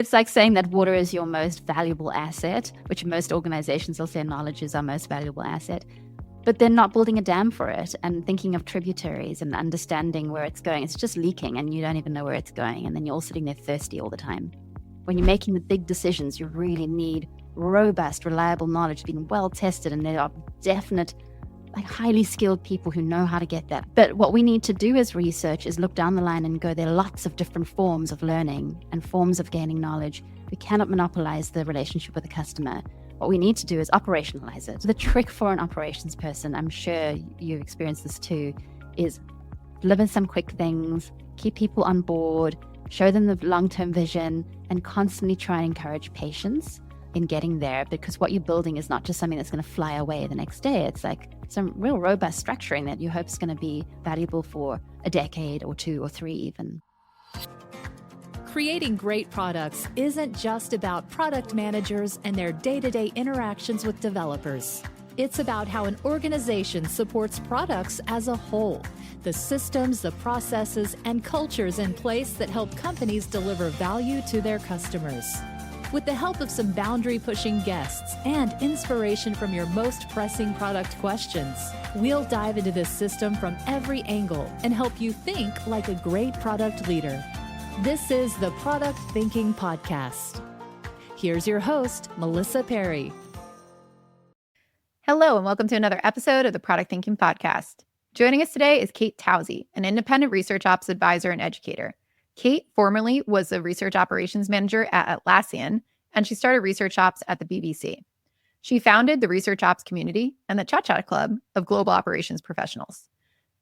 It's like saying that water is your most valuable asset, which most organizations will say knowledge is our most valuable asset. But they're not building a dam for it and thinking of tributaries and understanding where it's going. It's just leaking and you don't even know where it's going. And then you're all sitting there thirsty all the time. When you're making the big decisions, you really need robust, reliable knowledge being well tested. And there are definite, highly skilled people who know how to get that. But what we need to do as research is look down the line and go, there are lots of different forms of learning and forms of gaining knowledge. We cannot monopolize the relationship with the customer. What we need to do is operationalize it. The trick for an operations person, I'm sure you experience this too, is deliver some quick things, keep people on board, show them the long-term vision, and constantly try and encourage patience in getting there, because what you're building is not just something that's going to fly away the next day. It's like some real robust structuring that you hope is going to be valuable for a decade or 2 or 3 even. Creating great products isn't just about product managers and their day-to-day interactions with developers. It's about how an organization supports products as a whole, the systems, the processes, and cultures in place that help companies deliver value to their customers. With the help of some boundary-pushing guests and inspiration from your most pressing product questions, we'll dive into this system from every angle and help you think like a great product leader. This is the Product Thinking Podcast. Here's your host, Melissa Perri. Hello, and welcome to another episode of the Product Thinking Podcast. Joining us today is Kate Towsey, an independent research ops advisor and educator. Kate formerly was a research operations manager at Atlassian, and she started research ops at the BBC. She founded the Research Ops Community and the Cha-Cha Club of global operations professionals.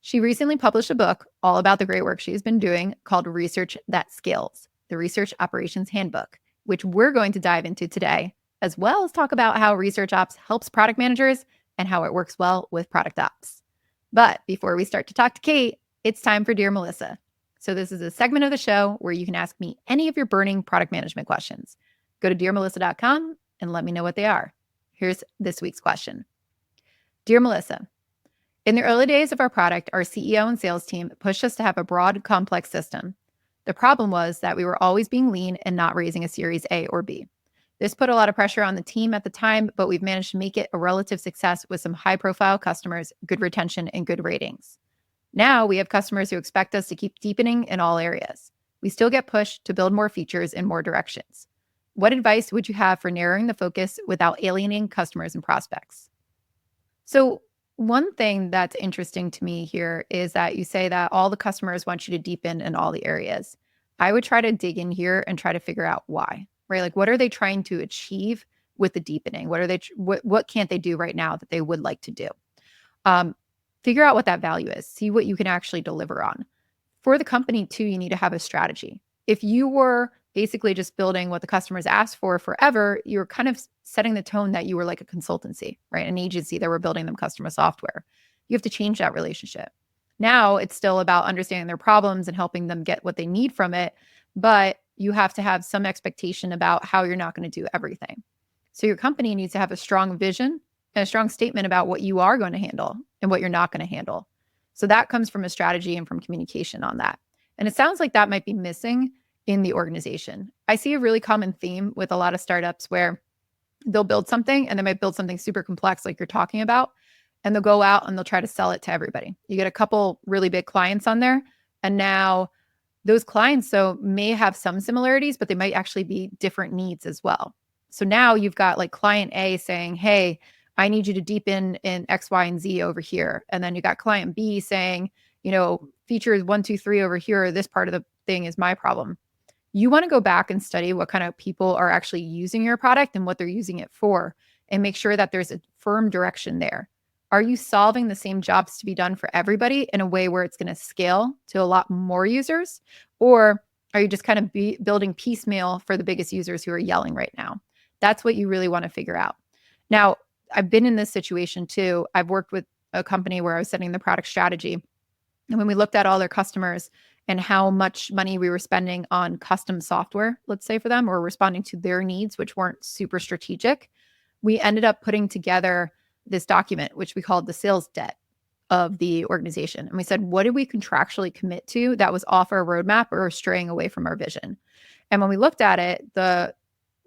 She recently published a book all about the great work she's been doing called Research That Scales, the Research Operations Handbook, which we're going to dive into today, as well as talk about how research ops helps product managers and how it works well with product ops. But before we start to talk to Kate, it's time for Dear Melissa. So this is a segment of the show where you can ask me any of your burning product management questions. Go to dearmelissa.com and let me know what they are. Here's this week's question. Dear Melissa, in the early days of our product, our CEO and sales team pushed us to have a broad, complex system. The problem was that we were always being lean and not raising a Series A or B. This put a lot of pressure on the team at the time, but we've managed to make it a relative success with some high-profile customers, good retention, and good ratings. Now we have customers who expect us to keep deepening in all areas. We still get pushed to build more features in more directions. What advice would you have for narrowing the focus without alienating customers and prospects? So one thing that's interesting to me here is that you say that all the customers want you to deepen in all the areas. I would try to dig in here and try to figure out why, right? Like, what are they trying to achieve with the deepening? What can't they do right now that they would like to do? Figure out what that value is. See what you can actually deliver on. For the company too, you need to have a strategy. If you were basically just building what the customers asked for forever, you're kind of setting the tone that you were like a consultancy, right? An agency that were building them customer software. You have to change that relationship. Now it's still about understanding their problems and helping them get what they need from it, but you have to have some expectation about how you're not going to do everything. So your company needs to have a strong vision and a strong statement about what you are going to handle and what you're not going to handle. So that comes from a strategy and from communication on that. And it sounds like that might be missing in the organization. I see a really common theme with a lot of startups where they'll build something and they might build something super complex like you're talking about, and they'll go out and they'll try to sell it to everybody. You get a couple really big clients on there, and now those clients may have some similarities, but they might actually be different needs as well. So now you've got like client A saying, hey, I need you to deepen in X, Y, and Z over here. And then you got client B saying, features 1, 2, 3 over here. This part of the thing is my problem. You want to go back and study what kind of people are actually using your product and what they're using it for, and make sure that there's a firm direction there. Are you solving the same jobs to be done for everybody in a way where it's going to scale to a lot more users? Or are you just kind of building piecemeal for the biggest users who are yelling right now? That's what you really want to figure out. Now, I've been in this situation too. I've worked with a company where I was setting the product strategy. And when we looked at all their customers and how much money we were spending on custom software, let's say for them, or responding to their needs, which weren't super strategic, we ended up putting together this document, which we called the sales debt of the organization. And we said, what did we contractually commit to that was off our roadmap or straying away from our vision? And when we looked at it, the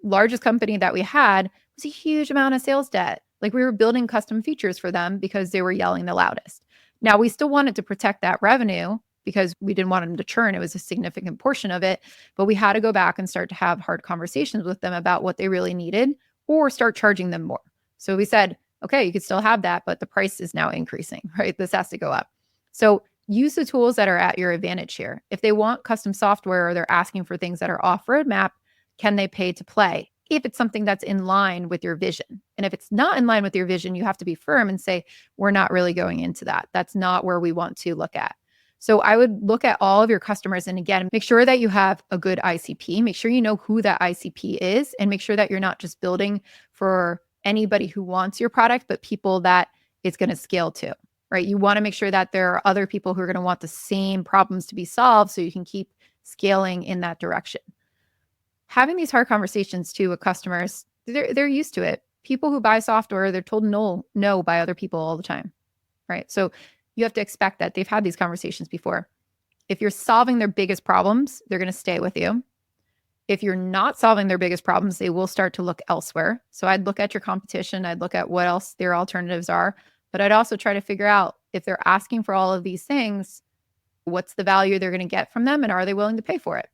largest company that we had was a huge amount of sales debt. Like we were building custom features for them because they were yelling the loudest. Now we still wanted to protect that revenue because we didn't want them to churn. It was a significant portion of it, but we had to go back and start to have hard conversations with them about what they really needed or start charging them more. So we said, okay, you could still have that, but the price is now increasing, right? This has to go up. So use the tools that are at your advantage here. If they want custom software or they're asking for things that are off roadmap, can they pay to play? If it's something that's in line with your vision. And if it's not in line with your vision, you have to be firm and say, we're not really going into that. That's not where we want to look at. So I would look at all of your customers. And again, make sure that you have a good ICP. Make sure you know who that ICP is and make sure that you're not just building for anybody who wants your product, but people that it's going to scale to, right? You want to make sure that there are other people who are going to want the same problems to be solved so you can keep scaling in that direction. Having these hard conversations too with customers, they're used to it. People who buy software, they're told no by other people all the time, right? So you have to expect that they've had these conversations before. If you're solving their biggest problems, they're going to stay with you. If you're not solving their biggest problems, they will start to look elsewhere. So I'd look at your competition. I'd look at what else their alternatives are. But I'd also try to figure out if they're asking for all of these things, what's the value they're going to get from them and are they willing to pay for it?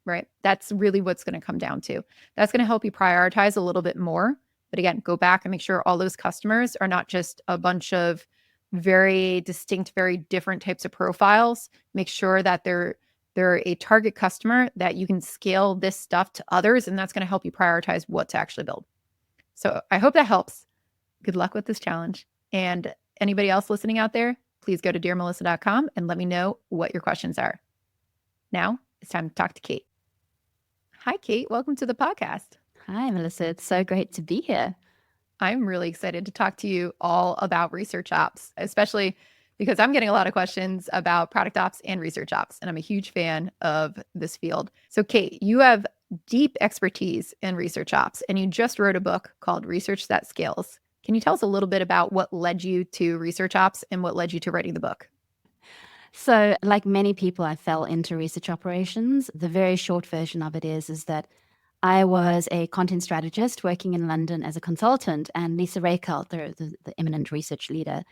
Right? That's really what's going to come down to. That's going to help you prioritize a little bit more. But again, go back and make sure all those customers are not just a bunch of very distinct, very different types of profiles. Make sure that they're a target customer that you can scale this stuff to others, and that's going to help you prioritize what to actually build. So I hope that helps. Good luck with this challenge. And anybody else listening out there, please go to dearmelissa.com and let me know what your questions are. Now it's time to talk to Kate. Hi, Kate. Welcome to the podcast. Hi, Melissa. It's so great to be here. I'm really excited to talk to you all about research ops, especially because I'm getting a lot of questions about product ops and research ops, and I'm a huge fan of this field. So, Kate, you have deep expertise in research ops, and you just wrote a book called Research That Scales. Can you tell us a little bit about what led you to research ops and what led you to writing the book? So, like many people, I fell into research operations. The very short version of it is that I was a content strategist working in London as a consultant, and Lisa Rakelt, the eminent research leader,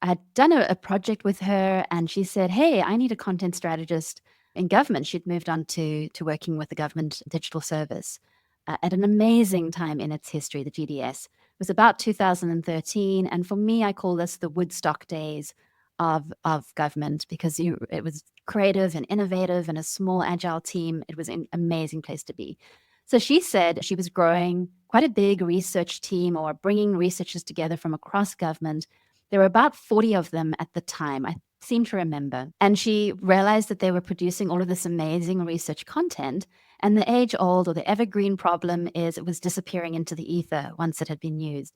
I had done a project with her, and she said, hey, I need a content strategist in government. She'd moved on to working with the government digital service at an amazing time in its history, the GDS. It was about 2013, and for me, I call this the Woodstock days of government because it was creative and innovative and a small agile team. It was an amazing place to be. So she said she was growing quite a big research team or bringing researchers together from across government. There were about 40 of them at the time, I seem to remember. And she realized that they were producing all of this amazing research content. And the age-old or the evergreen problem is it was disappearing into the ether once it had been used.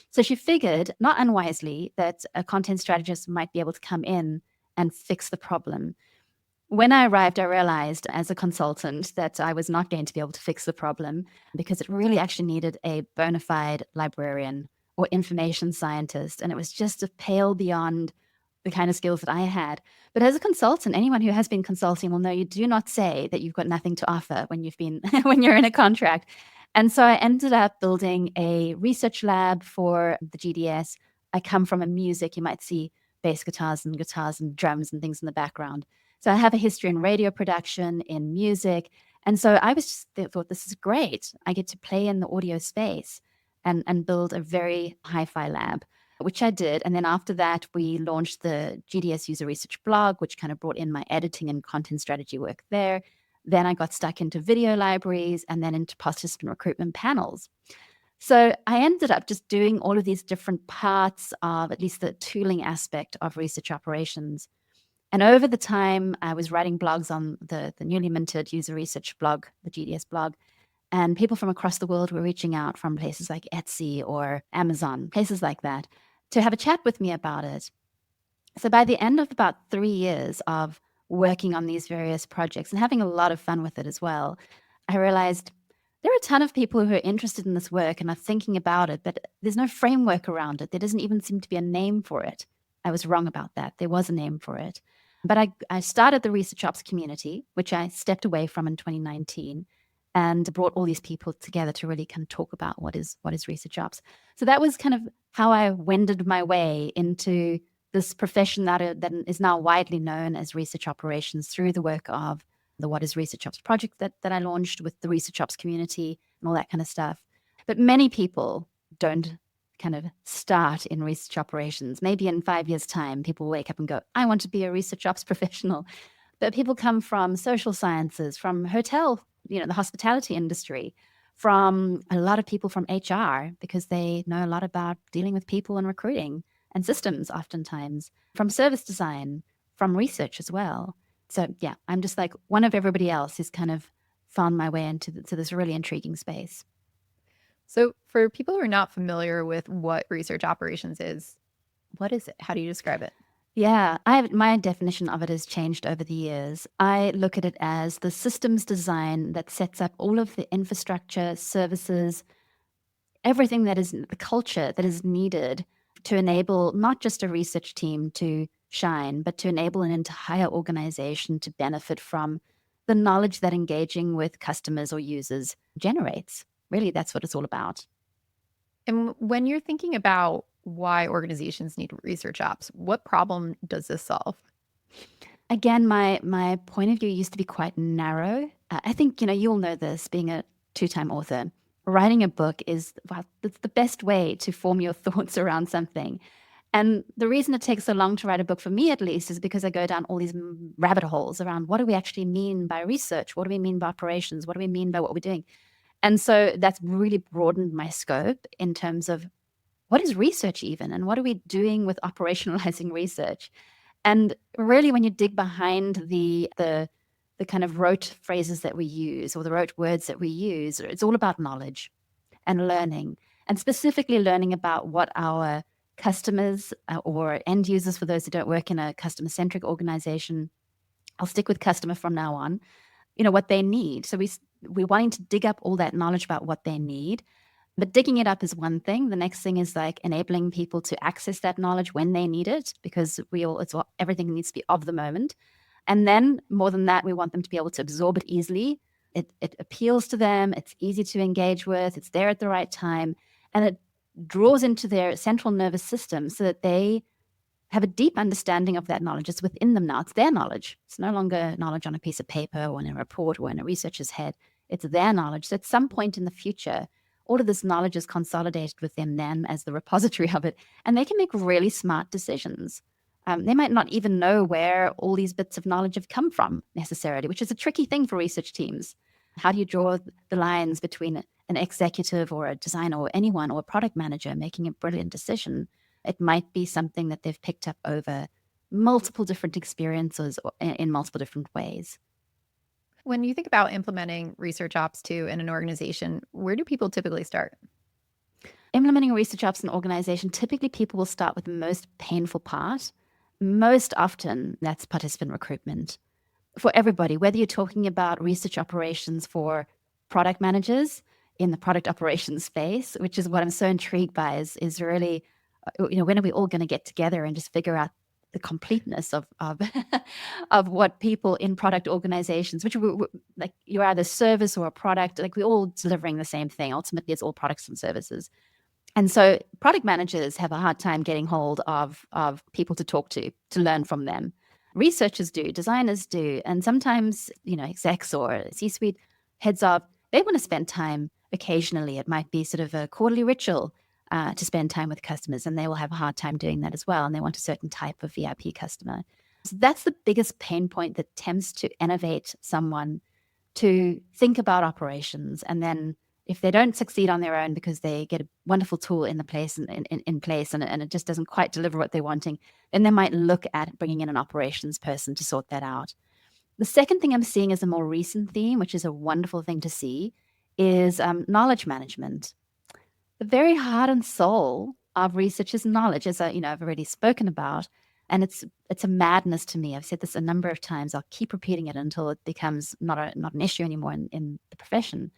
So she figured, not unwisely, that a content strategist might be able to come in and fix the problem. When I arrived, I realized as a consultant that I was not going to be able to fix the problem because it really actually needed a bona fide librarian or information scientist. And it was just a pale beyond the kind of skills that I had. But as a consultant, anyone who has been consulting will know you do not say that you've got nothing to offer when you've been when you're in a contract. And so I ended up building a research lab for the GDS. I come from a music, you might see bass guitars and drums and things in the background. So I have a history in radio production, in music. And so I thought, this is great. I get to play in the audio space and build a very hi-fi lab, which I did. And then after that, we launched the GDS User Research blog, which kind of brought in my editing and content strategy work there. Then I got stuck into video libraries and then into participant recruitment panels. So I ended up just doing all of these different parts of at least the tooling aspect of research operations. And over the time, I was writing blogs on the newly minted user research blog, the GDS blog, and people from across the world were reaching out from places like Etsy or Amazon, places like that, to have a chat with me about it. So by the end of about 3 years of working on these various projects and having a lot of fun with it as well, I realized there are a ton of people who are interested in this work and are thinking about it, but there's no framework around it. There doesn't even seem to be a name for it. I was wrong about that. There was a name for it. But I started the Research Ops community, which I stepped away from in 2019. and brought all these people together to really kind of talk about what is research ops. So that was kind of how I wended my way into this profession that is now widely known as research operations through the work of the What is Research Ops project that I launched with the research ops community and all that kind of stuff. But many people don't kind of start in research operations. Maybe in 5 years' time, people wake up and go, I want to be a research ops professional. But people come from social sciences, from hotel, the hospitality industry, from a lot of people from HR, because they know a lot about dealing with people and recruiting and systems oftentimes, from service design, from research as well. So yeah, I'm just like one of everybody else who's kind of found my way into this really intriguing space. So for people who are not familiar with what research operations is, what is it? How do you describe it? Yeah, my definition of it has changed over the years. I look at it as the systems design that sets up all of the infrastructure, services, everything that is the culture that is needed to enable not just a research team to shine, but to enable an entire organization to benefit from the knowledge that engaging with customers or users generates. Really, that's what it's all about. And when you're thinking about why organizations need research ops, what problem does this solve? Again, my point of view used to be quite narrow. I think, you'll know this, being a 2-time author. Writing a book is it's the best way to form your thoughts around something. And the reason it takes so long to write a book, for me at least, is because I go down all these rabbit holes around what do we actually mean by research? What do we mean by operations? What do we mean by what we're doing? And so that's really broadened my scope in terms of what is research even, and what are we doing with operationalizing research? And really, when you dig behind the kind of rote phrases that we use or the rote words that we use, it's all about knowledge and learning, and specifically learning about what our customers or end users, for those who don't work in a customer-centric organization, I'll stick with customer from now on, what they need. So we're wanting to dig up all that knowledge about what they need. But digging it up is one thing. The next thing is like enabling people to access that knowledge when they need it, because everything needs to be of the moment. And then more than that, we want them to be able to absorb it easily. It appeals to them. It's easy to engage with. It's there at the right time. And it draws into their central nervous system so that they have a deep understanding of that knowledge. It's within them now. It's their knowledge. It's no longer knowledge on a piece of paper or in a report or in a researcher's head. It's their knowledge. So at some point in the future, all of this knowledge is consolidated with them as the repository of it, and they can make really smart decisions. They might not even know where all these bits of knowledge have come from necessarily, which is a tricky thing for research teams. How do you draw the lines between an executive or a designer or anyone or a product manager making a brilliant decision? It might be something that they've picked up over multiple different experiences or in multiple different ways. When you think about implementing research ops too in an organization, where do people typically start? Implementing research ops in an organization, typically people will start with the most painful part. Most often, that's participant recruitment. For everybody, whether you're talking about research operations for product managers in the product operations space, which is what I'm so intrigued by, is really, when are we all going to get together and just figure out the completeness of of what people in product organizations, which like you're either service or a product, like we're all delivering the same thing. Ultimately, it's all products and services. And so product managers have a hard time getting hold of people to talk to learn from them. Researchers do, designers do, and sometimes, execs or C-suite heads of, they want to spend time occasionally. It might be sort of a quarterly ritual to spend time with customers, and they will have a hard time doing that as well. And they want a certain type of VIP customer. So that's the biggest pain point that tends to innovate someone to think about operations. And then if they don't succeed on their own because they get a wonderful tool in place and it just doesn't quite deliver what they're wanting, then they might look at bringing in an operations person to sort that out. The second thing I'm seeing as a more recent theme, which is a wonderful thing to see, is knowledge management. The very heart and soul of research is knowledge, as I've already spoken about. And it's a madness to me. I've said this a number of times. I'll keep repeating it until it becomes not an issue anymore in the profession.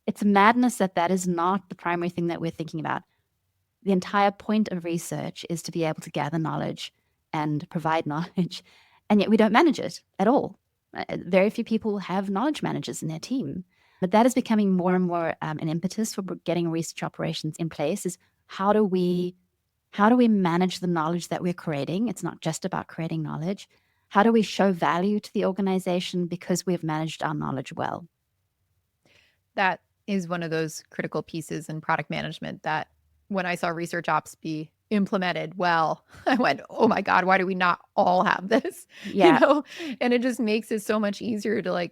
It's a madness that is not the primary thing that we're thinking about. The entire point of research is to be able to gather knowledge and provide knowledge, and yet we don't manage it at all. Very few people have knowledge managers in their team. But that is becoming more and more an impetus for getting research operations in place is how do we manage the knowledge that we're creating? It's not just about creating knowledge. How do we show value to the organization because we've managed our knowledge well? That is one of those critical pieces in product management that when I saw research ops be implemented well, I went, oh my God, why do we not all have this? Yeah. And it just makes it so much easier to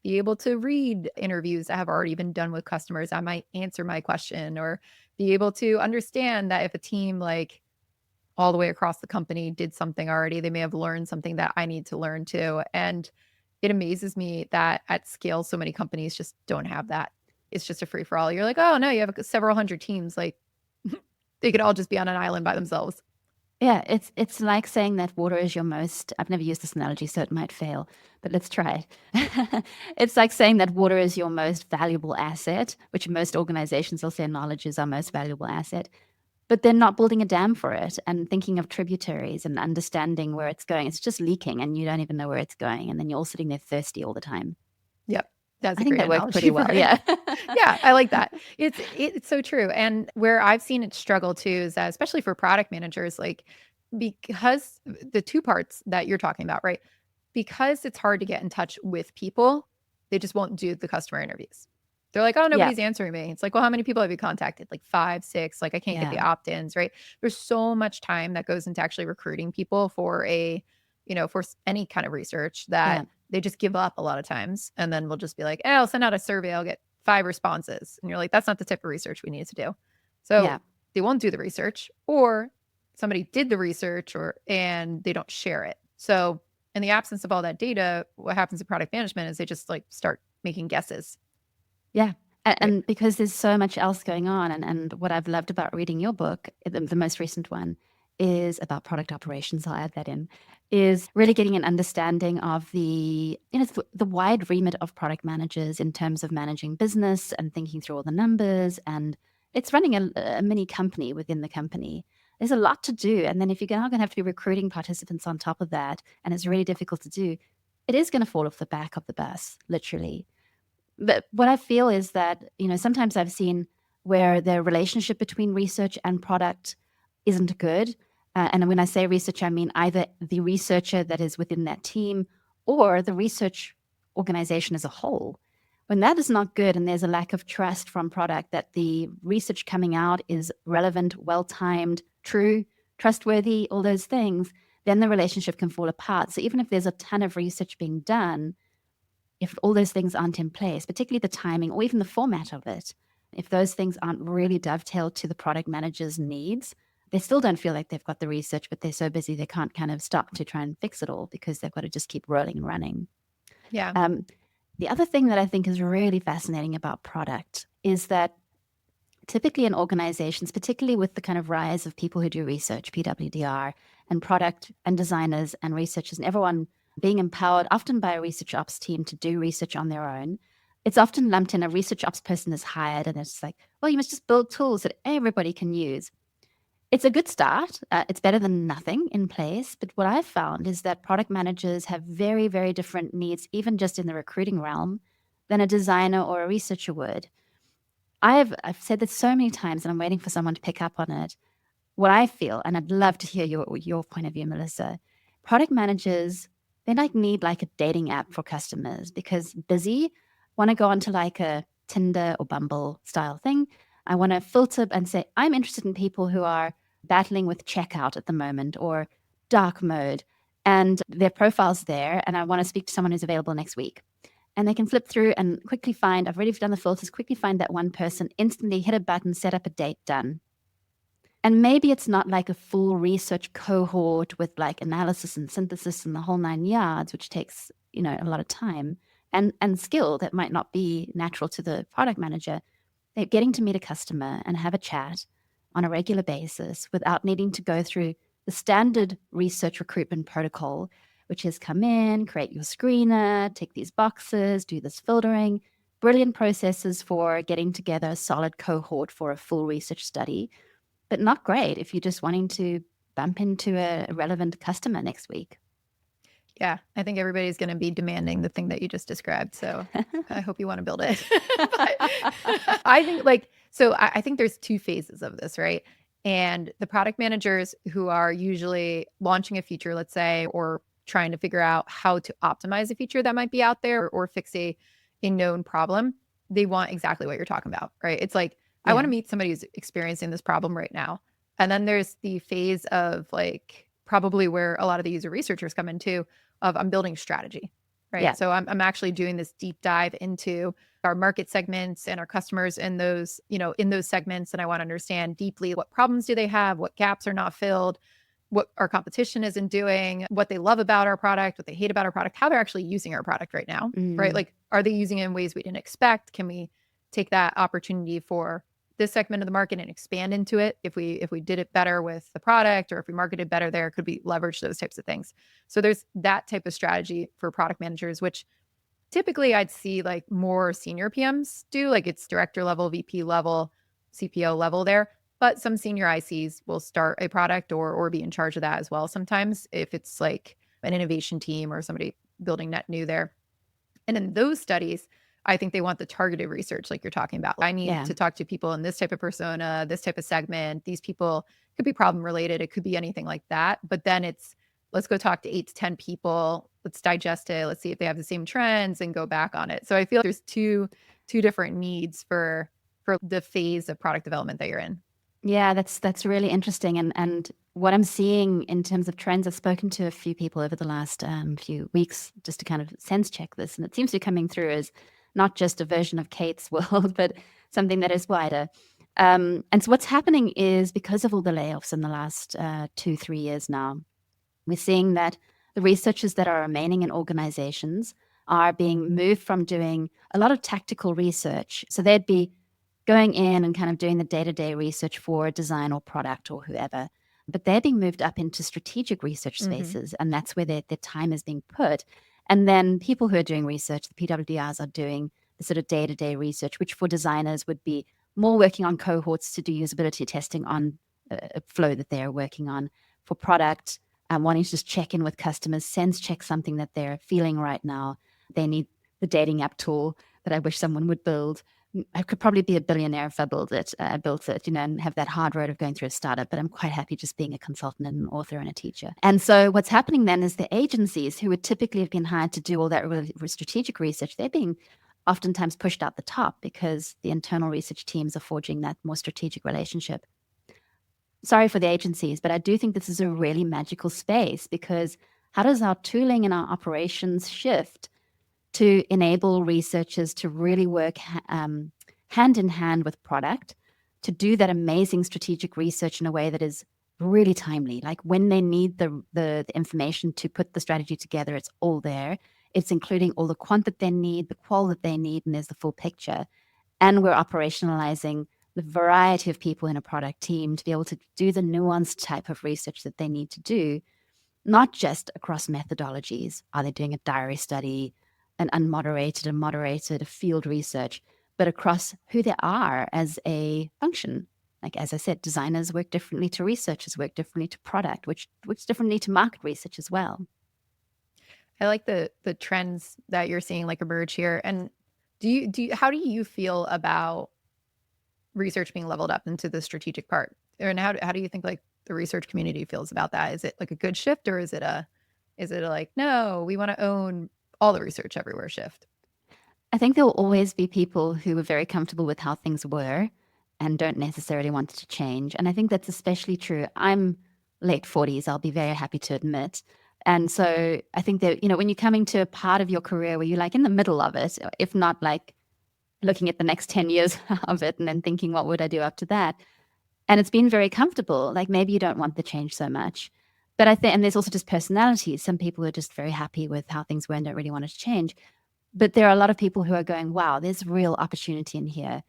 be able to read interviews that have already been done with customers. I might answer my question or be able to understand that if a team all the way across the company did something already, they may have learned something that I need to learn too. And it amazes me that at scale, so many companies just don't have that. It's just a free for all. You're like, oh no, you have several hundred teams. They could all just be on an island by themselves. Yeah, it's like saying that water is your most, I've never used this analogy, so it might fail, but let's try it. It's like saying that water is your most valuable asset, which most organizations will say knowledge is our most valuable asset, but they're not building a dam for it and thinking of tributaries and understanding where it's going. It's just leaking and you don't even know where it's going. And then you're all sitting there thirsty all the time. Yep. That's I a think great that worked analogy pretty well. for it. Yeah. Yeah, I like that. It's so true. And where I've seen it struggle too is that especially for product managers, because the two parts that you're talking about, right? Because it's hard to get in touch with people, they just won't do the customer interviews. They're like, oh, Yeah. nobody's answering me. It's like, well, how many people have you contacted? Like 5, 6, I can't get the Yeah. opt-ins, right? There's so much time that goes into actually recruiting people for any kind of research that Yeah. they just give up a lot of times. And then we'll just be like, I'll send out a survey. I'll get 5 responses. And you're like, that's not the type of research we need to do. So Yeah. they won't do the research, or somebody did the research and they don't share it. So in the absence of all that data, what happens in product management is they just start making guesses. Yeah. Right. And because there's so much else going on, and what I've loved about reading your book, the most recent one, is about product operations. I'll add that in, is really getting an understanding of the wide remit of product managers in terms of managing business and thinking through all the numbers. And it's running a mini company within the company. There's a lot to do. And then if you're now going to have to be recruiting participants on top of that, and it's really difficult to do, it is going to fall off the back of the bus, literally. But what I feel is that, sometimes I've seen where the relationship between research and product isn't good. And when I say research, I mean either the researcher that is within that team or the research organization as a whole. When that is not good and there's a lack of trust from product that the research coming out is relevant, well-timed, true, trustworthy, all those things, then the relationship can fall apart. So even if there's a ton of research being done, if all those things aren't in place, particularly the timing or even the format of it, if those things aren't really dovetailed to the product manager's needs, they still don't feel like they've got the research, but they're so busy they can't kind of stop to try and fix it all because they've got to just keep rolling and running. Yeah. The other thing that I think is really fascinating about product is that typically in organizations, particularly with the kind of rise of people who do research, PWDR, and product and designers and researchers and everyone being empowered often by a research ops team to do research on their own, it's often lumped in. A research ops person is hired and it's like, well, you must just build tools that everybody can use. It's a good start. It's better than nothing in place. But what I've found is that product managers have very, very different needs, even just in the recruiting realm, than a designer or a researcher would. I've said this so many times and I'm waiting for someone to pick up on it. What I feel, and I'd love to hear your point of view, Melissa, product managers, they need a dating app for customers because busy, want to go onto a Tinder or Bumble style thing. I want to filter and say, I'm interested in people who are battling with checkout at the moment or dark mode, and their profile's there, and I want to speak to someone who's available next week. And they can flip through and quickly find, I've already done the filters, quickly find that one person, instantly hit a button, set up a date, done. And maybe it's not a full research cohort with analysis and synthesis and the whole 9 yards, which takes, a lot of time and skill that might not be natural to the product manager. They're getting to meet a customer and have a chat on a regular basis without needing to go through the standard research recruitment protocol, which is come in, create your screener, tick these boxes, do this filtering. Brilliant processes for getting together a solid cohort for a full research study, but not great if you're just wanting to bump into a relevant customer next week. Yeah, I think everybody's going to be demanding the thing that you just described. So I hope you want to build it. But I think I think there's two phases of this, right? And the product managers who are usually launching a feature, let's say, or trying to figure out how to optimize a feature that might be out there or fix a known problem, they want exactly what you're talking about, right? It's like, I want to meet somebody who's experiencing this problem right now. And then there's the phase of like probably where a lot of the user researchers come into of I'm building strategy, right? Yeah. So I'm actually doing this deep dive into our market segments and our customers in those, in those segments. And I want to understand deeply what problems do they have, what gaps are not filled, what our competition isn't doing, what they love about our product, what they hate about our product, how they're actually using our product right now, right? Like, are they using it in ways we didn't expect? Can we take that opportunity for this segment of the market and expand into it? If we did it better with the product, or if we marketed better there, could we leverage those types of things? So there's that type of strategy for product managers, which typically I'd see like more senior PMs do, like it's director level, VP level, CPO level there. But some senior ICs will start a product or be in charge of that as well sometimes, if it's like an innovation team or somebody building net new there. And in those studies, I think they want the targeted research like you're talking about. I need to talk to people in this type of persona, this type of segment. These people could be problem related. It could be anything like that. But then it's, let's go talk to 8 to 10 people. Let's digest it. Let's see if they have the same trends and go back on it. So I feel like there's two different needs for the phase of product development that you're in. Yeah, that's really interesting. And what I'm seeing in terms of trends, I've spoken to a few people over the last few weeks just to kind of sense check this. And it seems to be coming through as not just a version of Kate's world, but something that is wider. And so what's happening is, because of all the layoffs in the last 2-3 years now, we're seeing that the researchers that are remaining in organizations are being moved from doing a lot of tactical research. So they'd be going in and kind of doing the day-to-day research for a design or product or whoever. But they're being moved up into strategic research spaces, and that's where their time is being put. And then people who are doing research, the PWDRs, are doing the sort of day-to-day research, which for designers would be more working on cohorts to do usability testing on a flow that they're working on. For product, wanting to just check in with customers, sense check something that they're feeling right now. They need the dating app tool that I wish someone would build. I could probably be a billionaire if I built it, and have that hard road of going through a startup, but I'm quite happy just being a consultant and an author and a teacher. And so what's happening then is the agencies who would typically have been hired to do all that really strategic research, they're being oftentimes pushed out the top because the internal research teams are forging that more strategic relationship. Sorry for the agencies, but I do think this is a really magical space, because how does our tooling and our operations shift to enable researchers to really work hand in hand with product, to do that amazing strategic research in a way that is really timely. Like when they need the information to put the strategy together, it's all there. It's including all the quant that they need, the qual that they need, and there's the full picture. And we're operationalizing the variety of people in a product team to be able to do the nuanced type of research that they need to do, not just across methodologies. Are they doing a diary study, an unmoderated, a moderated, a field research, but across who they are as a function. Like, as I said, designers work differently to researchers, work differently to product, which works differently to market research as well. I like the trends that you're seeing like emerge here. And how do you feel about research being leveled up into the strategic part? And how do you think like the research community feels about that? Is it like a good shift, or is it like, no, we want to own all the research everywhere shift? I think there will always be people who are very comfortable with how things were and don't necessarily want to change. And I think that's especially true. I'm late 40s, I'll be very happy to admit. And so I think that, when you're coming to a part of your career where you're like in the middle of it, if not like looking at the next 10 years of it and then thinking, what would I do after that? And it's been very comfortable. Like maybe you don't want the change so much. But I think, and there's also just personalities. Some people are just very happy with how things were and don't really want it to change. But there are a lot of people who are going, wow, there's real opportunity in here.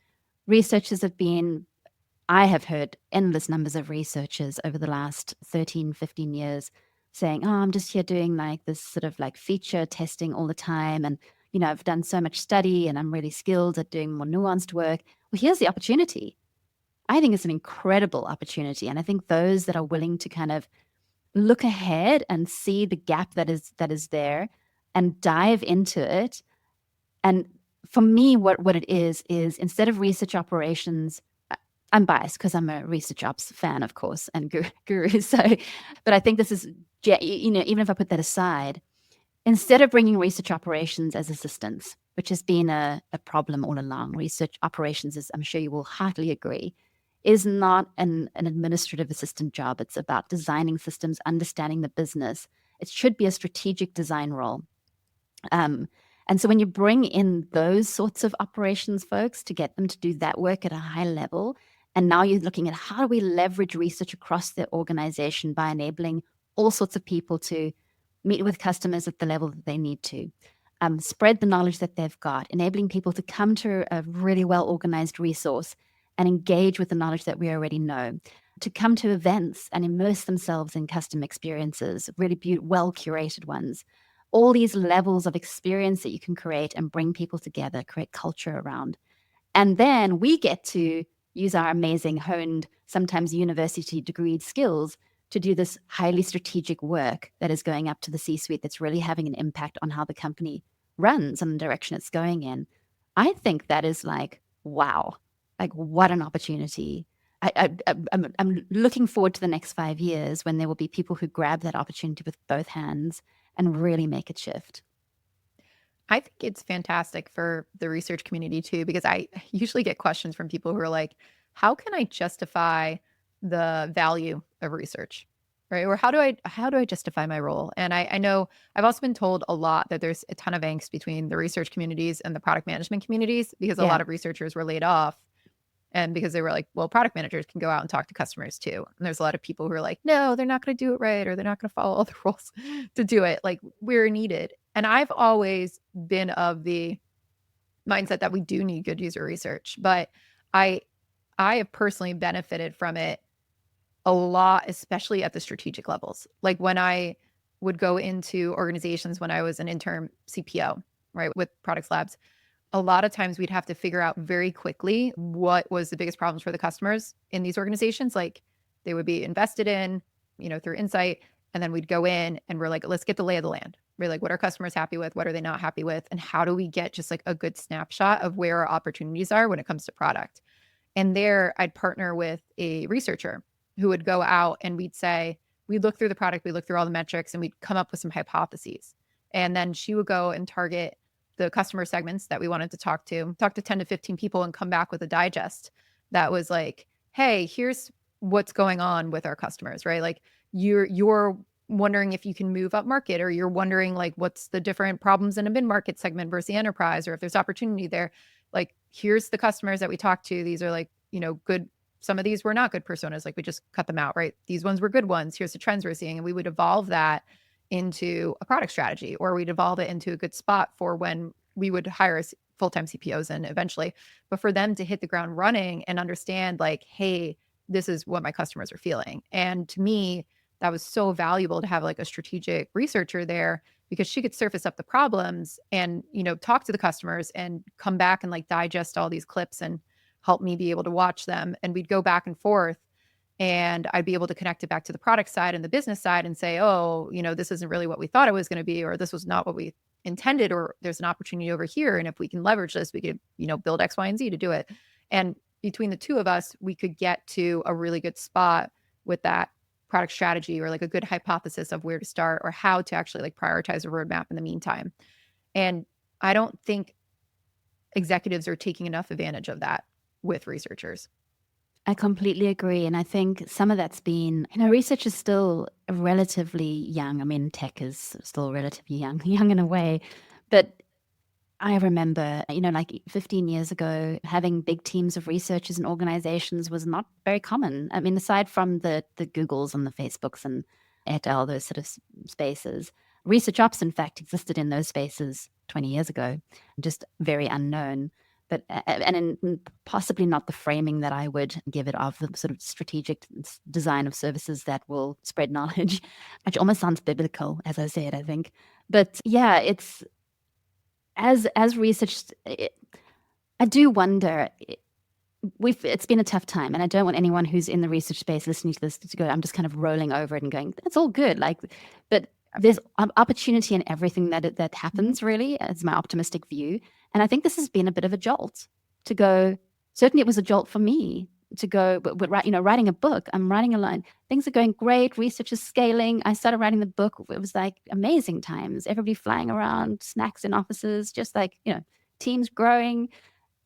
I have heard endless numbers of researchers over the last 13, 15 years saying, oh, I'm just here doing like this sort of like feature testing all the time. And, I've done so much study and I'm really skilled at doing more nuanced work. Well, here's the opportunity. I think it's an incredible opportunity. And I think those that are willing to kind of look ahead and see the gap that is there and dive into it. And for me, what it is instead of research operations, I'm biased because I'm a research ops fan, of course, and guru. So, but I think this is, even if I put that aside, instead of bringing research operations as assistants, which has been a problem all along, research operations is, I'm sure you will heartily agree, is not an administrative assistant job. It's about designing systems, understanding the business. It should be a strategic design role. And so when you bring in those sorts of operations folks to get them to do that work at a high level, and now you're looking at how do we leverage research across the organization by enabling all sorts of people to meet with customers at the level that they need to, spread the knowledge that they've got, enabling people to come to a really well-organized resource and engage with the knowledge that we already know, to come to events and immerse themselves in custom experiences, really well-curated ones. All these levels of experience that you can create and bring people together, create culture around. And then we get to use our amazing honed, sometimes university degreed skills to do this highly strategic work that is going up to the C-suite, that's really having an impact on how the company runs and the direction it's going in. I think that is like, wow, like what an opportunity. I'm looking forward to the next 5 years when there will be people who grab that opportunity with both hands and really make it shift. I think it's fantastic for the research community too, because I usually get questions from people who are like, how can I justify the value of research? Right. Or how do I justify my role? And I know I've also been told a lot that there's a ton of angst between the research communities and the product management communities, because a lot of researchers were laid off. And because they were like, well, product managers can go out and talk to customers too. And there's a lot of people who are like, no, they're not going to do it right, or they're not going to follow all the rules to do it. Like, we're needed. And I've always been of the mindset that we do need good user research, but I have personally benefited from it a lot, especially at the strategic levels. Like when I would go into organizations when I was an intern CPO, right, with Products Labs, a lot of times we'd have to figure out very quickly what was the biggest problems for the customers in these organizations. Like they would be invested in, through insight. And then we'd go in and we're like, let's get the lay of the land. We're like, what are customers happy with? What are they not happy with? And how do we get just like a good snapshot of where our opportunities are when it comes to product? And there I'd partner with a researcher who would go out and we'd look through the product, we look through all the metrics, and we'd come up with some hypotheses. And then she would go and target the customer segments that we wanted to talk to 10 to 15 people, and come back with a digest that was like, hey, here's what's going on with our customers, right? Like you're wondering if you can move up market, or you're wondering like what's the different problems in a mid-market segment versus the enterprise, or if there's opportunity there. Like, here's the customers that we talked to. These are like, good. Some of these were not good personas. Like we just cut them out, right? These ones were good ones. Here's the trends we're seeing. And we would evolve that into a product strategy, or we'd evolve it into a good spot for when we would hire full-time CPOs in eventually, but for them to hit the ground running and understand like, hey, this is what my customers are feeling. And to me, that was so valuable to have like a strategic researcher there, because she could surface up the problems and, talk to the customers and come back and like digest all these clips and help me be able to watch them. And we'd go back and forth, and I'd be able to connect it back to the product side and the business side and say, oh, this isn't really what we thought it was going to be, or this was not what we intended, or there's an opportunity over here. And if we can leverage this, we could, build X, Y, and Z to do it. And between the two of us, we could get to a really good spot with that product strategy, or like a good hypothesis of where to start, or how to actually like prioritize a roadmap in the meantime. And I don't think executives are taking enough advantage of that with researchers. I completely agree. And I think some of that's been, research is still relatively young. I mean, tech is still relatively young in a way. But I remember, like 15 years ago, having big teams of researchers in organizations was not very common. I mean, aside from the Googles and the Facebooks and et al., those sort of spaces, research ops, in fact, existed in those spaces 20 years ago, just very unknown. But and in possibly not the framing that I would give it of the sort of strategic design of services that will spread knowledge, which almost sounds biblical, as I said, I think. But yeah, it's as research, I do wonder, it's been a tough time, and I don't want anyone who's in the research space listening to this to go, I'm just kind of rolling over it and going, that's all good. But there's opportunity in everything that happens, really, is my optimistic view. And I think this has been a bit of a jolt to go. Certainly it was a jolt for me to go, but writing a book, I'm writing a line. Things are going great. Research is scaling. I started writing the book. It was like amazing times. Everybody flying around, snacks in offices, just teams growing.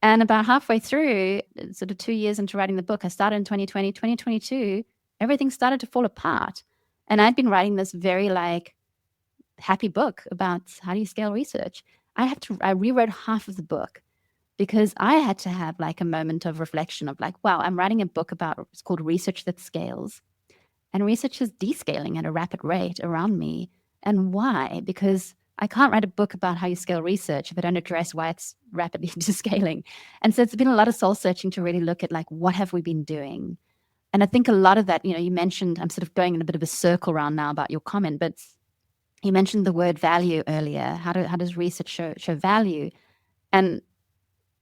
And about halfway through, sort of 2 years into writing the book, I started in 2020, 2022, everything started to fall apart. And I'd been writing this very happy book about how do you scale research. I rewrote half of the book because I had to have a moment of reflection of wow, I'm writing a book it's called Research That Scales. And research is descaling at a rapid rate around me. And why? Because I can't write a book about how you scale research if I don't address why it's rapidly descaling. And so it's been a lot of soul searching to really look at what have we been doing? And I think a lot of that, you mentioned, I'm sort of going in a bit of a circle round now about your comment, but you mentioned the word value earlier. How does research show value? And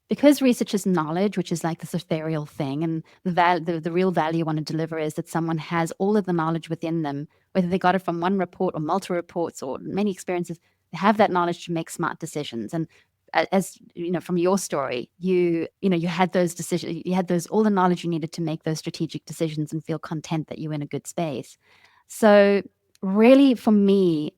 because research is knowledge, which is this ethereal thing, and the real value you want to deliver is that someone has all of the knowledge within them, whether they got it from one report or multiple reports or many experiences, they have that knowledge to make smart decisions. And as you know, from your story, you had those decisions, you had all the knowledge you needed to make those strategic decisions and feel content that you were in a good space. So really, for me,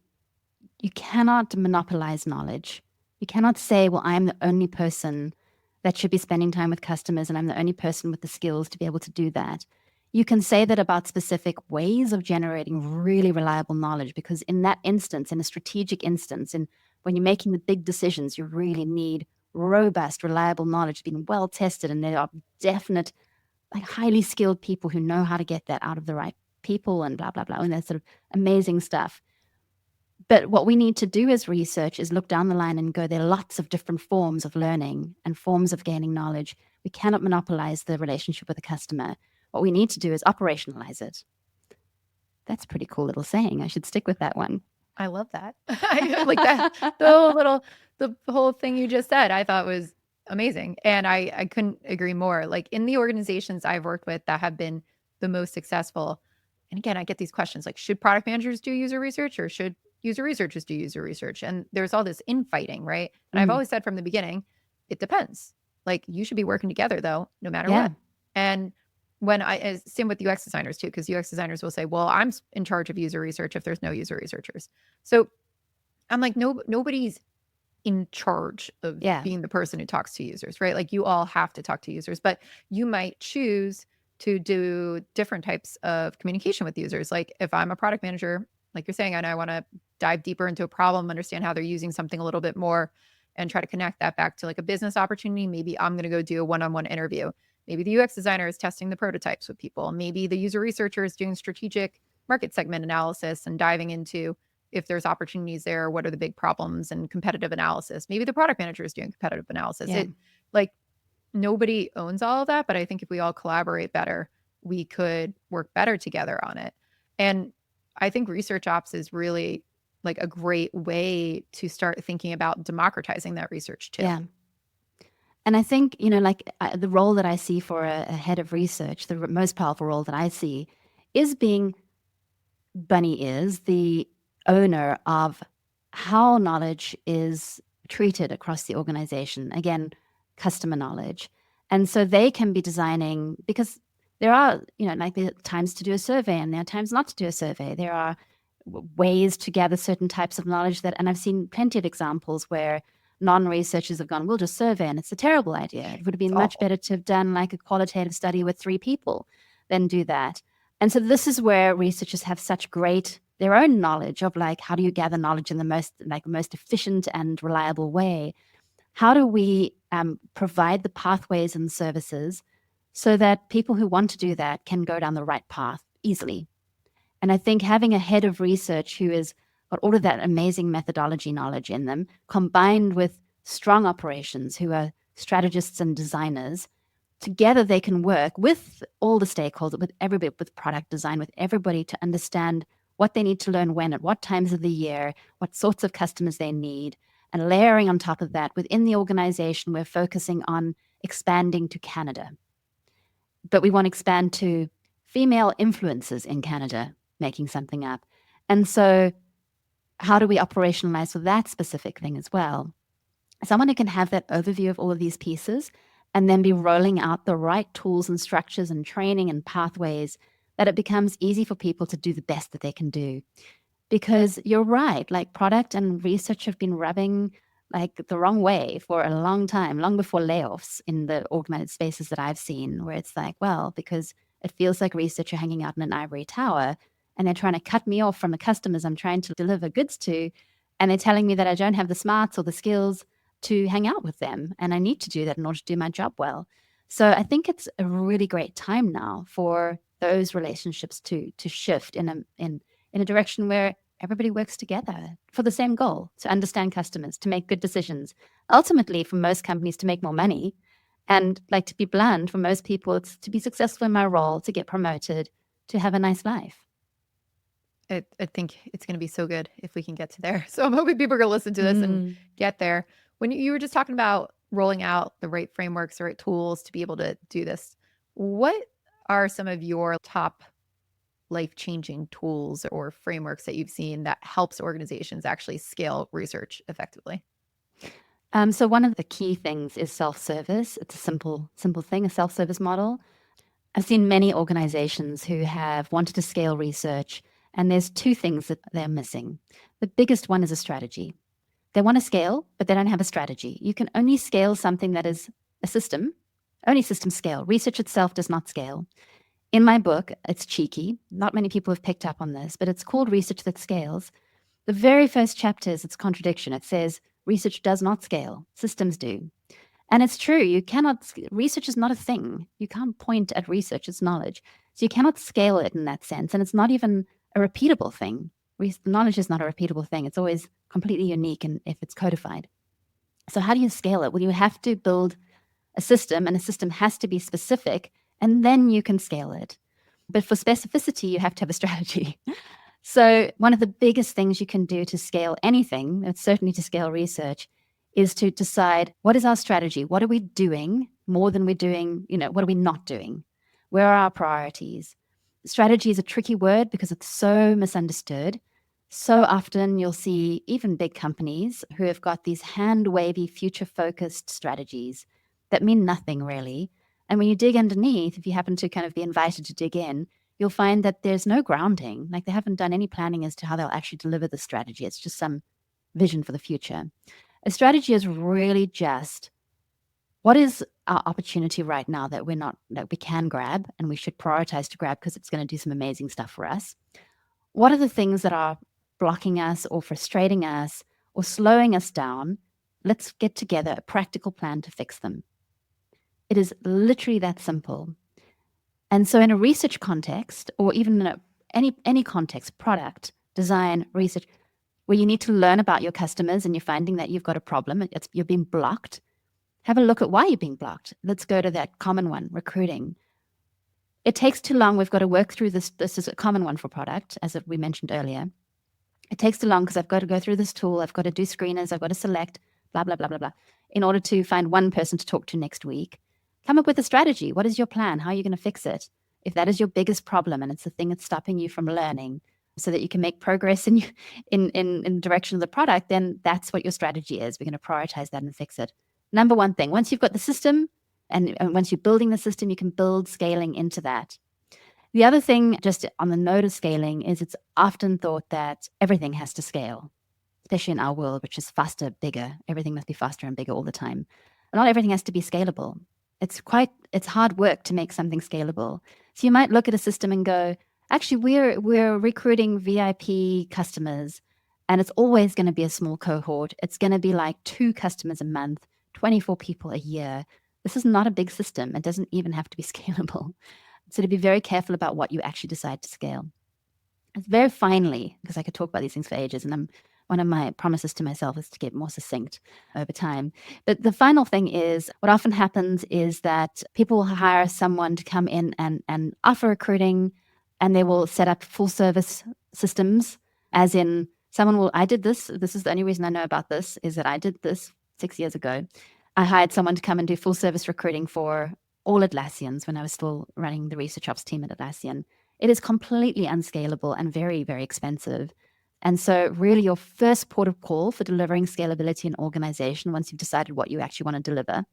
you cannot monopolize knowledge. You cannot say, well, I'm the only person that should be spending time with customers and I'm the only person with the skills to be able to do that. You can say that about specific ways of generating really reliable knowledge, because in that instance, in a strategic instance, and when you're making the big decisions, you really need robust, reliable knowledge being well tested, and there are definite, highly skilled people who know how to get that out of the right people and blah, blah, blah, and that sort of amazing stuff. But what we need to do as research is look down the line and go, there are lots of different forms of learning and forms of gaining knowledge. We cannot monopolize the relationship with the customer. What we need to do is operationalize it. That's a pretty cool little saying. I should stick with that one. I love that. I like that. The whole thing you just said, I thought was amazing. And I couldn't agree more. In the organizations I've worked with that have been the most successful, and again, I get these questions should product managers do user research or should user researchers do user research? And there's all this infighting, right? And I've always said from the beginning, it depends. You should be working together though, no matter what. And when same with UX designers too, because UX designers will say, well, I'm in charge of user research if there's no user researchers. So I'm nobody's in charge of being the person who talks to users, right? You all have to talk to users, but you might choose to do different types of communication with users. If I'm a product manager, like you're saying, and I want to dive deeper into a problem, understand how they're using something a little bit more, and try to connect that back to a business opportunity. Maybe I'm going to go do a one-on-one interview. Maybe the UX designer is testing the prototypes with people. Maybe the user researcher is doing strategic market segment analysis and diving into if there's opportunities there, what are the big problems, and competitive analysis. Maybe the product manager is doing competitive analysis. Nobody owns all of that, but I think if we all collaborate better, we could work better together on it. And I think research ops is really a great way to start thinking about democratizing that research too. Yeah. And I think, the role that I see for a head of research, the most powerful role that I see is being bunny ears, the owner of how knowledge is treated across the organization. Again, customer knowledge. And so they can be designing, because there are, there are times to do a survey and there are times not to do a survey. There are ways to gather certain types of knowledge and I've seen plenty of examples where non-researchers have gone, we'll just survey, and it's a terrible idea. It would have been much better to have done a qualitative study with 3 people than do that. And so this is where researchers have such their own knowledge of how do you gather knowledge in the most efficient and reliable way? How do we provide the pathways and services so that people who want to do that can go down the right path easily? And I think having a head of research who has got all of that amazing methodology knowledge in them, combined with strong operations who are strategists and designers, together they can work with all the stakeholders, with everybody, with product design, with everybody to understand what they need to learn when, at what times of the year, what sorts of customers they need. And layering on top of that, within the organization, we're focusing on expanding to Canada. but we want to expand to female influencers in Canada making something up. And so how do we operationalize for that specific thing as well? Someone who can have that overview of all of these pieces and then be rolling out the right tools and structures and training and pathways that it becomes easy for people to do the best that they can do. Because you're right, like product and research have been rubbing like the wrong way for a long time, long before layoffs in the organized spaces that I've seen, where it's like, well, because it feels like research are hanging out in an ivory tower and they're trying to cut me off from the customers I'm trying to deliver goods to. And they're telling me that I don't have the smarts or the skills to hang out with them. And I need to do that in order to do my job well. So I think it's a really great time now for those relationships to shift in a direction where everybody works together for the same goal, to understand customers, to make good decisions. Ultimately, for most companies, to make more money. And like, to be blunt, for most people, it's to be successful in my role, to get promoted, to have a nice life. I think it's going to be so good if we can get to there. So I'm hoping people are going to listen to this and get there. When you were just talking about rolling out the right frameworks, the right tools to be able to do this, what are some of your top life-changing tools or frameworks that you've seen that helps organizations actually scale research effectively? So one of the key things is self-service. It's a simple thing, a self-service model. I've seen many organizations who have wanted to scale research, and there's two things that they're missing. The biggest one is a strategy. They want to scale, but they don't have a strategy. You can only scale something that is a system. Only systems scale. Research itself does not scale. In my book, it's cheeky. Not many people have picked up on this, but it's called Research That Scales. The very first chapter is its contradiction. It says research does not scale. Systems do. And it's true. You cannot, research is not a thing. You can't point at research as knowledge. So you cannot scale it in that sense. And it's not even a repeatable thing. Knowledge is not a repeatable thing. It's always completely unique and if it's codified. So how do you scale it? Well, you have to build a system, and a system has to be specific, and then you can scale it. But for specificity, you have to have a strategy. So one of the biggest things you can do to scale anything, and certainly to scale research, is to decide, what is our strategy? What are we doing more than we're doing? What are we not doing? Where are our priorities? Strategy is a tricky word because it's so misunderstood. So often you'll see even big companies who have got these hand-wavy, future-focused strategies that mean nothing really. And when you dig underneath, if you happen to kind of be invited to dig in, you'll find that there's no grounding. Like, they haven't done any planning as to how they'll actually deliver the strategy. It's just some vision for the future. A strategy is really just, what is our opportunity right now that we can grab and we should prioritize to grab because it's going to do some amazing stuff for us? What are the things that are blocking us or frustrating us or slowing us down? Let's get together a practical plan to fix them. It is literally that simple. And so in a research context, or even in any context, product, design, research, where you need to learn about your customers and you're finding that you've got a problem, you're being blocked, have a look at why you're being blocked. Let's go to that common one, recruiting. It takes too long. We've got to work through this. This is a common one for product, as we mentioned earlier. It takes too long because I've got to go through this tool. I've got to do screeners. I've got to select, blah, blah, blah, blah, blah, in order to find one person to talk to next week. Come up with a strategy. What is your plan? How are you going to fix it? If that is your biggest problem and it's the thing that's stopping you from learning so that you can make progress in the direction of the product, then that's what your strategy is. We're going to prioritize that and fix it. Number one thing, once you've got the system and once you're building the system, you can build scaling into that. The other thing, just on the note of scaling, is it's often thought that everything has to scale, especially in our world, which is faster, bigger. Everything must be faster and bigger all the time. Not everything has to be scalable. It's hard work to make something scalable. So you might look at a system and go, actually, we're recruiting VIP customers, and it's always going to be a small cohort. It's going to be like 2 customers a month, 24 people a year. This is not a big system. It doesn't even have to be scalable. So to be very careful about what you actually decide to scale. It's very finally, because I could talk about these things for ages, and one of my promises to myself is to get more succinct over time. But the final thing is, what often happens is that people will hire someone to come in and offer recruiting, and they will set up full service systems, as in I did this. This is the only reason I know about this, is that I did this 6 years ago. I hired someone to come and do full service recruiting for all Atlassians when I was still running the research ops team at Atlassian. It is completely unscalable and very, very expensive. And so really your first port of call for delivering scalability in organization, once you've decided what you actually want to deliver,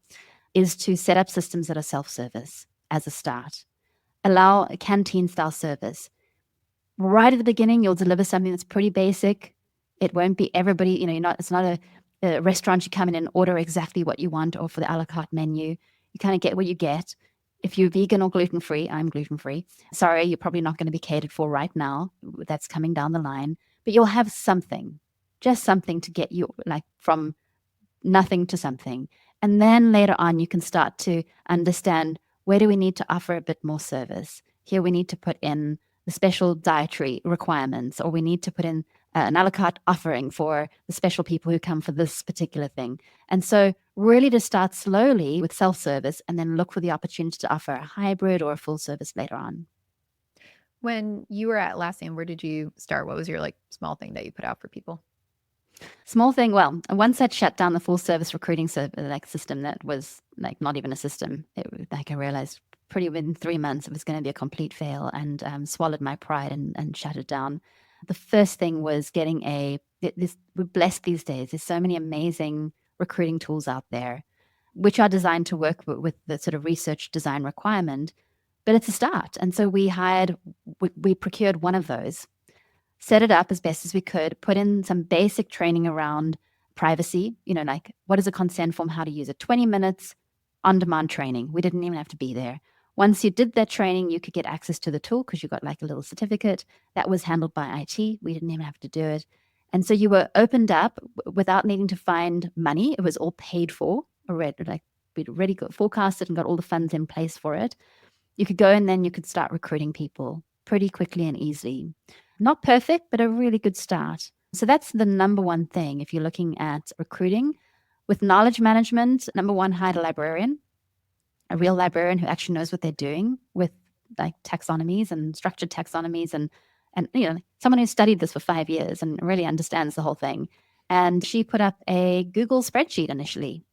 is to set up systems that are self-service as a start. Allow a canteen-style service. Right at the beginning, you'll deliver something that's pretty basic. It won't be everybody, it's not a restaurant you come in and order exactly what you want or for the a la carte menu. You kind of get what you get. If you're vegan or gluten-free, I'm gluten-free. Sorry, you're probably not going to be catered for right now. That's coming down the line. But you'll have something, just something to get you like from nothing to something. And then later on, you can start to understand, where do we need to offer a bit more service? Here we need to put in the special dietary requirements, or we need to put in an a la carte offering for the special people who come for this particular thing. And so really to start slowly with self-service and then look for the opportunity to offer a hybrid or a full service later on. When you were at Atlassian, where did you start? What was your like small thing that you put out for people? Small thing, well, once I'd shut down the full service recruiting system that was like not even a system, I realized pretty within 3 months it was going to be a complete fail, and swallowed my pride and shut it down. The first thing was getting we're blessed these days. There's so many amazing recruiting tools out there, which are designed to work with the sort of research design requirement, but it's a start. And so we procured one of those, set it up as best as we could, put in some basic training around privacy, like what is a consent form, how to use it, 20 minutes on-demand training. We didn't even have to be there. Once you did that training, you could get access to the tool because you got like a little certificate. That was handled by IT. We didn't even have to do it. And so you were opened up without needing to find money. It was all paid for already. Like we'd already got forecasted and got all the funds in place for it. You could go and then you could start recruiting people pretty quickly and easily. Not perfect, but a really good start. So that's the number one thing if you're looking at recruiting. With knowledge management, number one, hire a librarian, a real librarian who actually knows what they're doing with like taxonomies and structured taxonomies and someone who studied this for 5 years and really understands the whole thing. And she put up a Google spreadsheet initially,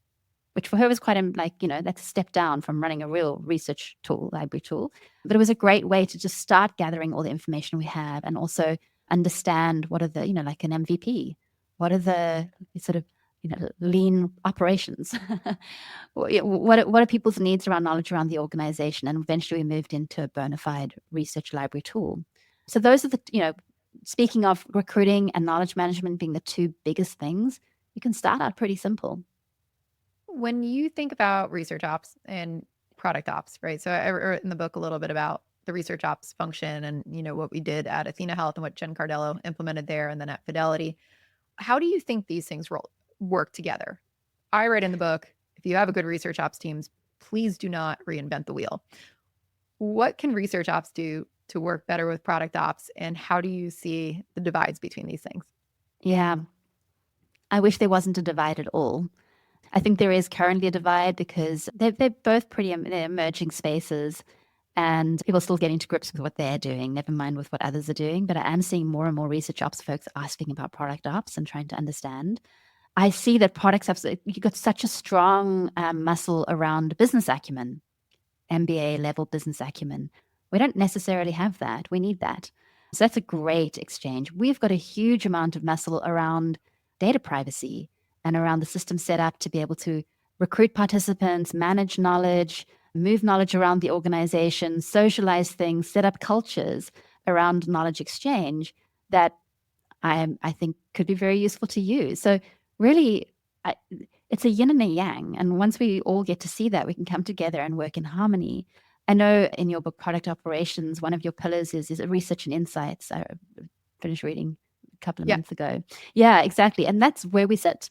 which for her was quite that's a step down from running a real research tool, library tool. But it was a great way to just start gathering all the information we have and also understand what are the, like an MVP, what are the sort of, lean operations. What are people's needs around knowledge around the organization? And eventually we moved into a bona fide research library tool. So those are the, speaking of recruiting and knowledge management being the two biggest things, you can start out pretty simple. When you think about research ops and product ops, right? So I wrote in the book a little bit about the research ops function and, what we did at Athena Health and what Jen Cardello implemented there and then at Fidelity. How do you think these things work together? I write in the book, if you have a good research ops teams, please do not reinvent the wheel. What can research ops do to work better with product ops, and how do you see the divides between these things? Yeah, I wish there wasn't a divide at all. I think there is currently a divide because they're both pretty emerging spaces, and people are still getting to grips with what they're doing, never mind with what others are doing. But I am seeing more and more research ops folks asking about product ops and trying to understand. I see that products ops, you've got such a strong muscle around business acumen, MBA level business acumen. We don't necessarily have that. We need that. So that's a great exchange. We've got a huge amount of muscle around data privacy and around the system set up to be able to recruit participants, manage knowledge, move knowledge around the organization, socialize things, set up cultures around knowledge exchange that I think could be very useful to use. So really, it's a yin and a yang. And once we all get to see that, we can come together and work in harmony. I know in your book, Product Operations, one of your pillars is research and insights. I finished reading a couple of months ago. Yeah, exactly. And that's where we sit.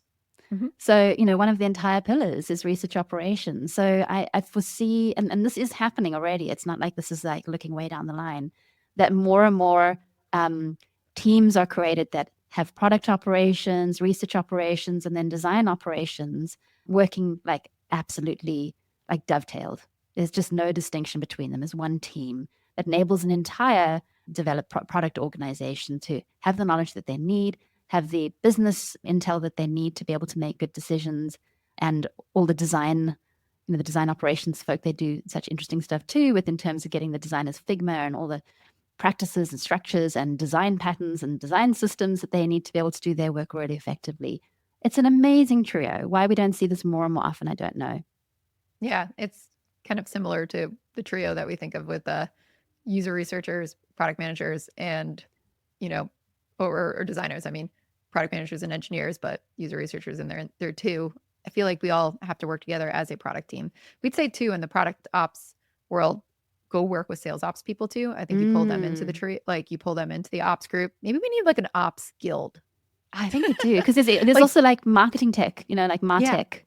Mm-hmm. So, one of the entire pillars is research operations. So I foresee, and this is happening already. It's not like this is like looking way down the line, that more and more teams are created that have product operations, research operations, and then design operations working like absolutely like dovetailed. There's just no distinction between them as one team that enables an entire developed product organization to have the knowledge that they need, have the business intel that they need to be able to make good decisions, and all the design, the design operations folk, they do such interesting stuff too, in terms of getting the designers Figma and all the practices and structures and design patterns and design systems that they need to be able to do their work really effectively. It's an amazing trio. Why we don't see this more and more often, I don't know. Yeah, it's kind of similar to the trio that we think of with user researchers, product managers, and, or designers. I mean, product managers and engineers, but user researchers in there too. I feel like we all have to work together as a product team. We'd say too, in the product ops world, go work with sales ops people too. I think you pull them into the tree, like you pull them into the ops group. Maybe we need like an ops guild. I think we do, because there's also like marketing tech, like MarTech.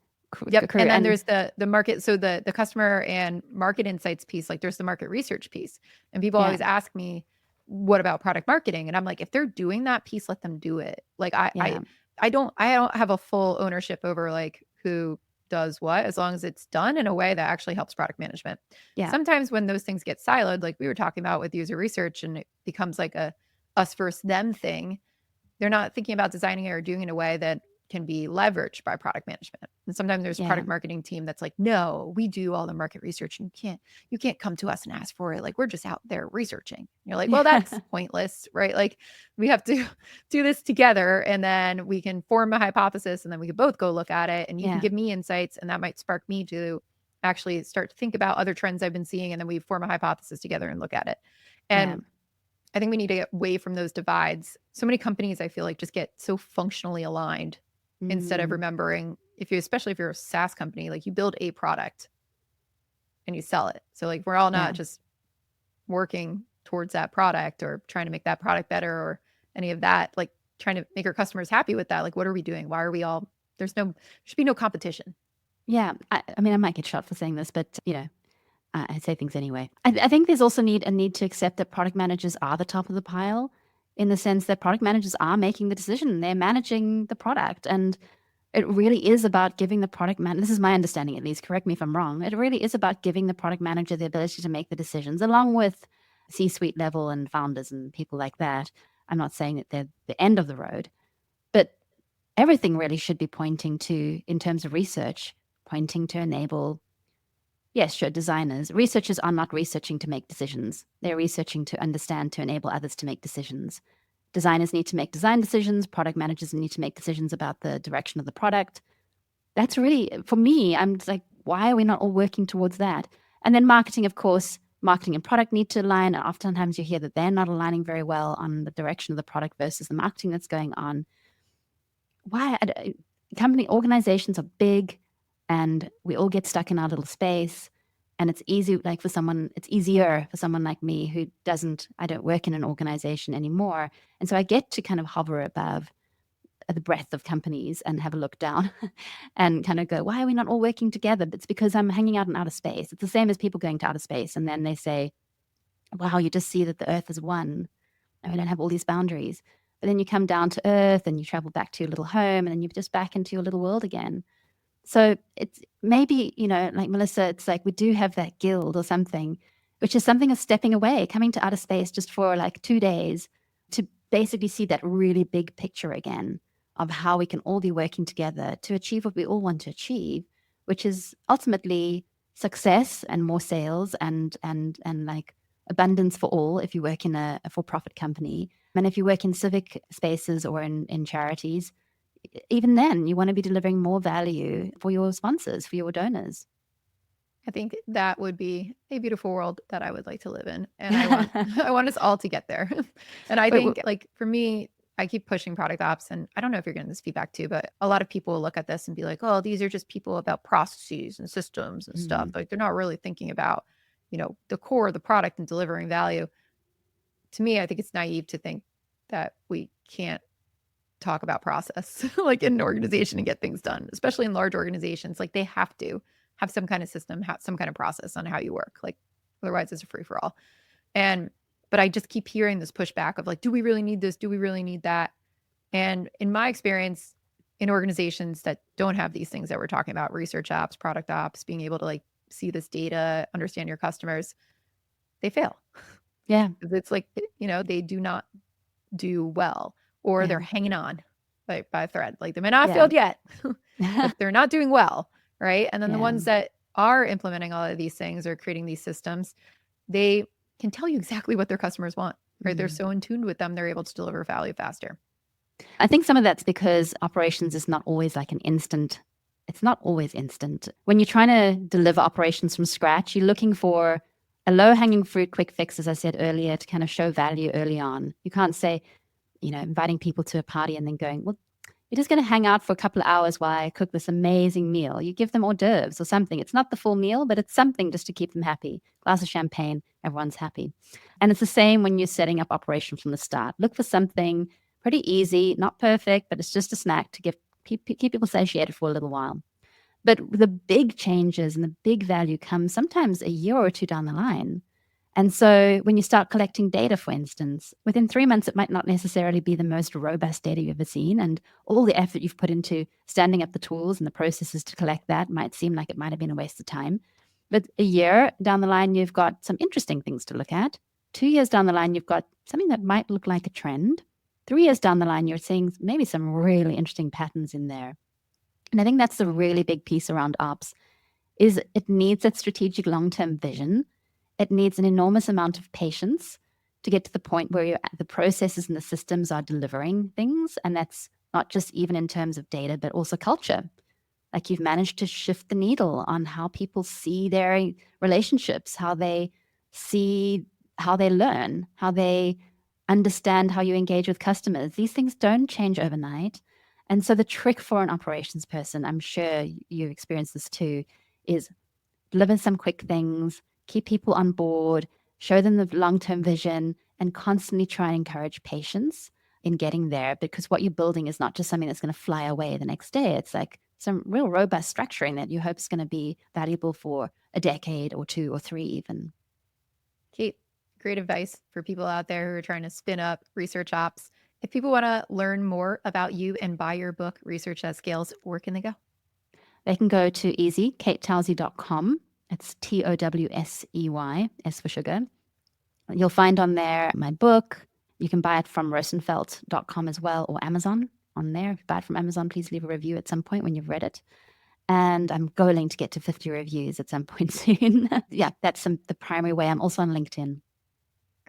Yep. And then there's the market. So the customer and market insights piece, like there's the market research piece. And people always ask me, what about product marketing? And I'm like, if they're doing that piece, let them do it. Like I don't have a full ownership over like who does what, as long as it's done in a way that actually helps product management. Yeah. Sometimes when those things get siloed, like we were talking about with user research, and it becomes like a us versus them thing, they're not thinking about designing it or doing it in a way that can be leveraged by product management. And sometimes there's a product marketing team that's like, no, we do all the market research, and you can't come to us and ask for it. Like, we're just out there researching. And you're like, well, that's pointless, right? Like, we have to do this together, and then we can form a hypothesis, and then we can both go look at it, and you can give me insights, and that might spark me to actually start to think about other trends I've been seeing, and then we form a hypothesis together and look at it. And I think we need to get away from those divides. So many companies, I feel like, just get so functionally aligned instead of remembering, especially if you're a SaaS company, like you build a product and you sell it. So like we're all not just working towards that product or trying to make that product better or any of that, like trying to make our customers happy with that. Like, what are we doing? Why are we all, there should be no competition. Yeah. I mean, I might get shot for saying this, but I say things anyway. I think there's also a need to accept that product managers are the top of the pile, in the sense that product managers are making the decision. They're managing the product. And it really is about giving the product manager, this is my understanding at least, correct me if I'm wrong, it really is about giving the product manager the ability to make the decisions, along with C-suite level and founders and people like that. I'm not saying that they're the end of the road, but everything really should be pointing to, in terms of research, pointing to enable, yes, sure, designers. Researchers are not researching to make decisions. They're researching to understand, to enable others to make decisions. Designers need to make design decisions. Product managers need to make decisions about the direction of the product. That's really, for me, I'm like, why are we not all working towards that? And then marketing, of course, marketing and product need to align. Oftentimes you hear that they're not aligning very well on the direction of the product versus the marketing that's going on. Why? Company organizations are big, and we all get stuck in our little space. And it's easier for someone like me who I don't work in an organization anymore. And so I get to kind of hover above the breadth of companies and have a look down and kind of go, why are we not all working together? But it's because I'm hanging out in outer space. It's the same as people going to outer space. And then they say, wow, you just see that the earth is one and we don't have all these boundaries. But then you come down to earth and you travel back to your little home, and then you're just back into your little world again. So it's maybe, like Melissa, it's like we do have that guild or something, which is something of stepping away, coming to outer space just for like 2 days to basically see that really big picture again of how we can all be working together to achieve what we all want to achieve, which is ultimately success and more sales and like abundance for all if you work in a for-profit company. And if you work in civic spaces or in charities, even then you want to be delivering more value for your sponsors, for your donors. I think that would be a beautiful world that I would like to live in. And I want us all to get there. And I think like for me, I keep pushing product ops, and I don't know if you're getting this feedback too, but a lot of people will look at this and be like, oh, these are just people about processes and systems and stuff. Like they're not really thinking about, the core of the product and delivering value. To me, I think it's naive to think that we can't talk about process like in an organization and get things done, especially in large organizations. Like they have to have some kind of system, have some kind of process on how you work. Like otherwise it's a free for all. But I just keep hearing this pushback of like, do we really need this? Do we really need that? And in my experience in organizations that don't have these things that we're talking about, research ops, product ops, being able to like see this data, understand your customers, they fail. Yeah. It's like, they do not do well, or they're hanging on by a thread. Like they may not have failed yet, but they're not doing well. Right. And then the ones that are implementing all of these things or creating these systems, they can tell you exactly what their customers want, right? They're so in tune with them, they're able to deliver value faster. I think some of that's because operations is not always like an instant. It's not always instant. When you're trying to deliver operations from scratch, you're looking for a low-hanging fruit quick fix, as I said earlier, to kind of show value early on. You can't say, inviting people to a party and then going, well, you're just going to hang out for a couple of hours while I cook this amazing meal. You give them hors d'oeuvres or something. It's not the full meal, but it's something just to keep them happy. Glass of champagne, everyone's happy. And it's the same when you're setting up operations from the start. Look for something pretty easy, not perfect, but it's just a snack to keep people satiated for a little while. But the big changes and the big value comes sometimes a year or two down the line. And so when you start collecting data, for instance, within 3 months, it might not necessarily be the most robust data you've ever seen. And all the effort you've put into standing up the tools and the processes to collect that might seem like it might have been a waste of time. But a year down the line, you've got some interesting things to look at. 2 years down the line, you've got something that might look like a trend. 3 years down the line, you're seeing maybe some really interesting patterns in there. And I think that's the really big piece around ops, is it needs that strategic long-term vision. It needs an enormous amount of patience to get to the point where the processes and the systems are delivering things. And that's not just even in terms of data, but also culture. Like you've managed to shift the needle on how people see their relationships, how they learn, how they understand how you engage with customers. These things don't change overnight. And so the trick for an operations person, I'm sure you've experienced this too, is deliver some quick things, keep people on board, show them the long-term vision, and constantly try and encourage patience in getting there, because what you're building is not just something that's going to fly away the next day. It's like some real robust structuring that you hope is going to be valuable for a decade or 2 or 3 even. Kate, great advice for people out there who are trying to spin up research ops. If people want to learn more about you and buy your book, Research That Scales, where can they go? They can go to katetowsey.com. It's Towsey, S for sugar. You'll find on there my book. You can buy it from rosenfeld.com as well, or Amazon on there. If you buy it from Amazon, please leave a review at some point when you've read it. And I'm going to get to 50 reviews at some point soon. Yeah, that's the primary way. I'm also on LinkedIn.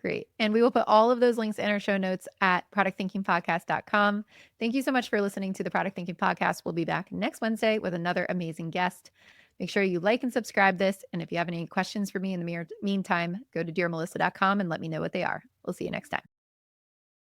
Great. And we will put all of those links in our show notes at productthinkingpodcast.com. Thank you so much for listening to the Product Thinking Podcast. We'll be back next Wednesday with another amazing guest. Make sure you like and subscribe this. And if you have any questions for me in the meantime, go to dearmelissa.com and let me know what they are. We'll see you next time.